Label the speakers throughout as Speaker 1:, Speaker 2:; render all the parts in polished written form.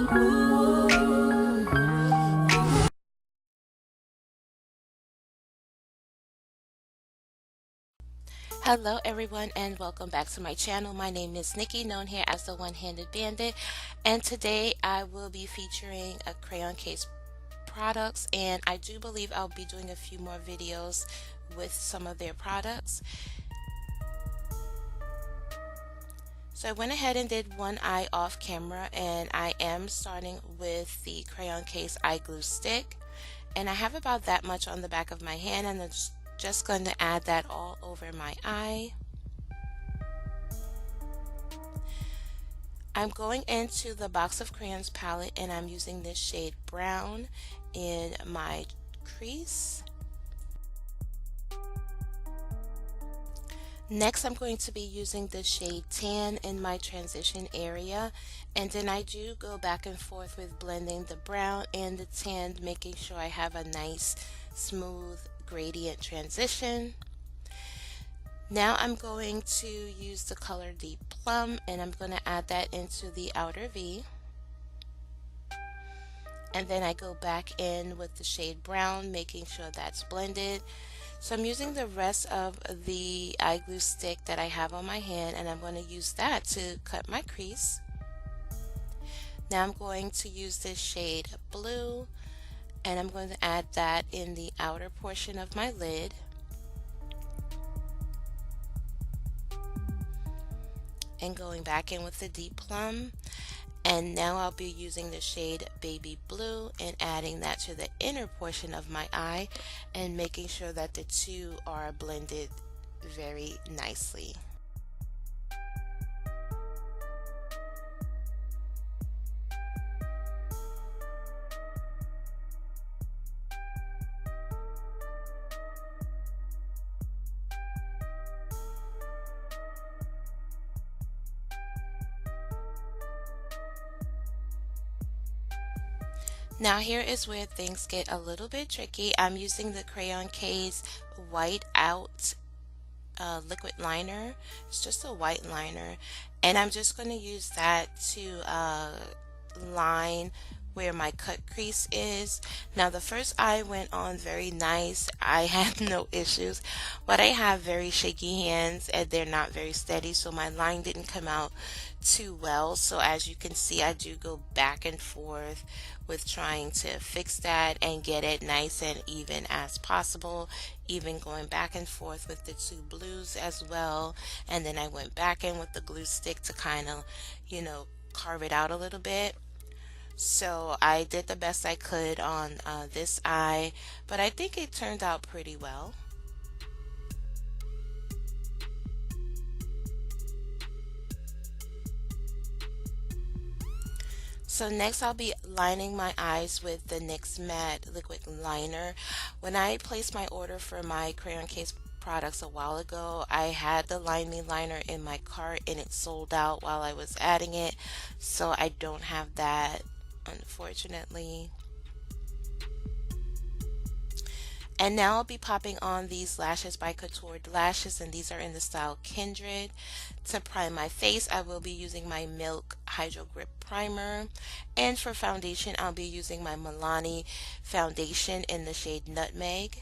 Speaker 1: Hello everyone and welcome back to my channel. My name is Nikki, known here as the One-Handed Bandit, and today I will be featuring a Crayon Case products, and I do believe I'll be doing a few more videos with some of their products. So I went ahead and did one eye off camera, and I am starting with the Crayon Case Eye Glue stick, and I have about that much on the back of my hand, and I'm just going to add that all over my eye. I'm going into the Box of Crayons palette, and I'm using this shade brown in my crease. Next, I'm going to be using the shade tan in my transition area, and then I do go back and forth with blending the brown and the tan, making sure I have a nice smooth gradient transition. Now I'm going to use the color Deep Plum, and I'm going to add that into the outer V. And then I go back in with the shade brown, making sure that's blended. So I'm using the rest of the eye glue stick that I have on my hand, and I'm going to use that to cut my crease. Now I'm going to use this shade blue, and I'm going to add that in the outer portion of my lid. And going back in with the Deep Plum. And now I'll be using the shade Baby Blue and adding that to the inner portion of my eye and making sure that the two are blended very nicely. Now here is where things get a little bit tricky. I'm using the Crayon Case White Out liquid liner. It's just a white liner, and I'm just going to use that to line where my cut crease is. Now the first eye went on very nice. I had no issues, but I have very shaky hands and they're not very steady, so my line didn't come out too well. So as you can see, I do go back and forth with trying to fix that and get it nice and even as possible, even going back and forth with the two blues as well. And then I went back in with the glue stick to kind of, carve it out a little bit. So I did the best I could on this eye, but I think it turned out pretty well. So next I'll be lining my eyes with the NYX Matte Liquid Liner. When I placed my order for my Crayon Case products a while ago, I had the Line Me liner in my cart and it sold out while I was adding it, so I don't have that, unfortunately. And now I'll be popping on these lashes by Contoured Lashes, and these are in the style Kindred. To prime my face, I will be using my Milk Hydro Grip Primer. And for foundation, I'll be using my Milani foundation in the shade Nutmeg.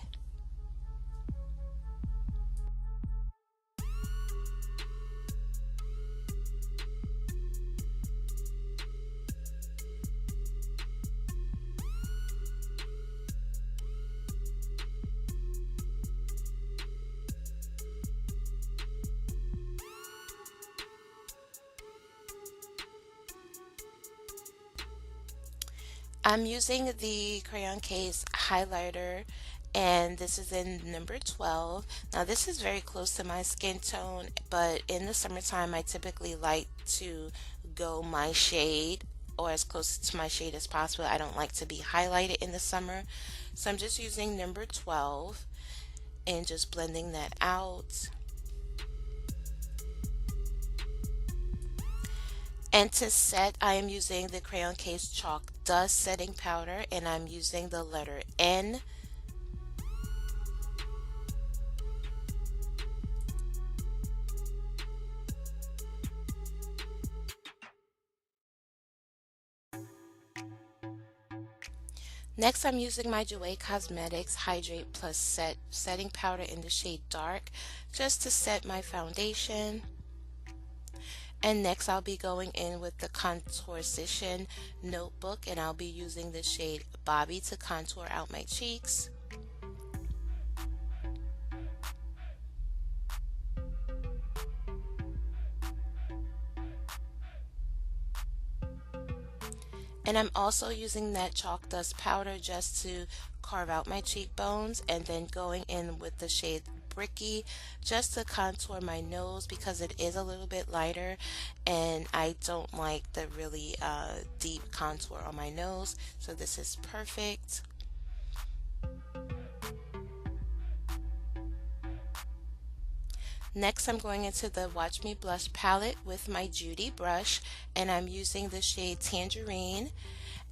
Speaker 1: I'm using the Crayon Case highlighter, and this is in number 12. Now this is very close to my skin tone, but in the summertime I typically like to go my shade, or as close to my shade as possible. I don't like to be highlighted in the summer, so I'm just using number 12 and just blending that out. And to set, I am using the Crayon Case Chalk Dust Setting Powder, and I'm using the letter N. Next, I'm using my Jouer Cosmetics Hydrate Plus Setting Powder in the shade Dark just to set my foundation. And next, I'll be going in with the Contoursition Notebook, and I'll be using the shade Bobby to contour out my cheeks. And I'm also using that chalk dust powder just to carve out my cheekbones, and then going in with the shade Briki just to contour my nose because it is a little bit lighter and I don't like the really deep contour on my nose. So this is perfect. Next, I'm going into the Watch Me Blush palette with my Judy brush, and I'm using the shade Tangerine.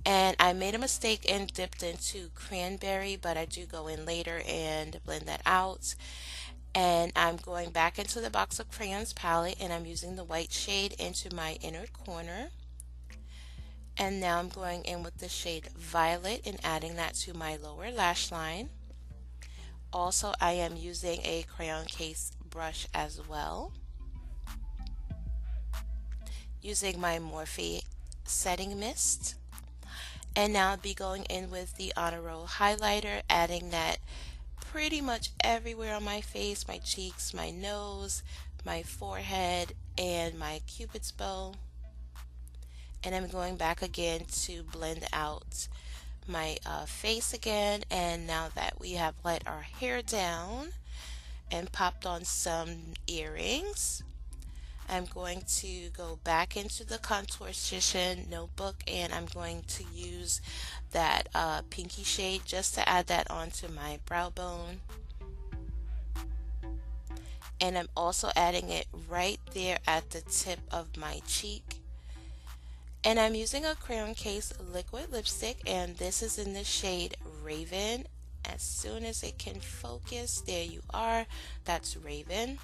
Speaker 1: And I made a mistake and dipped into Cranberry, but I do go in later and blend that out. And I'm going back into the box of crayons palette, and I'm using the white shade into my inner corner. And now I'm going in with the shade Violet and adding that to my lower lash line. Also, I am using a crayon case brush as well, using my Morphe setting mist. And now I'll be going in with the Honor Roll highlighter, adding that pretty much everywhere on my face, my cheeks, my nose, my forehead, and my cupid's bow. And I'm going back again to blend out my face again. And now that we have let our hair down and popped on some earrings, I'm going to go back into the Contoursition notebook, and I'm going to use that pinky shade just to add that onto my brow bone. And I'm also adding it right there at the tip of my cheek. And I'm using a Crayon Case liquid lipstick, and this is in the shade Raven. As soon as it can focus, there you are, that's Raven.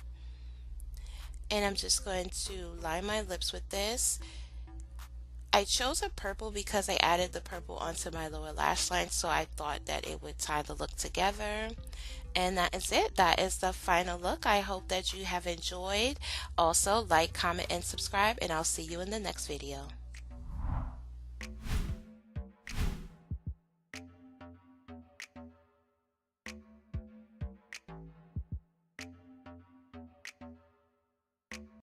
Speaker 1: And I'm just going to line my lips with this. I chose a purple because I added the purple onto my lower lash line, so I thought that it would tie the look together. And that is it. That is the final look. I hope that you have enjoyed. Also, like, comment, and subscribe, and I'll see you in the next video.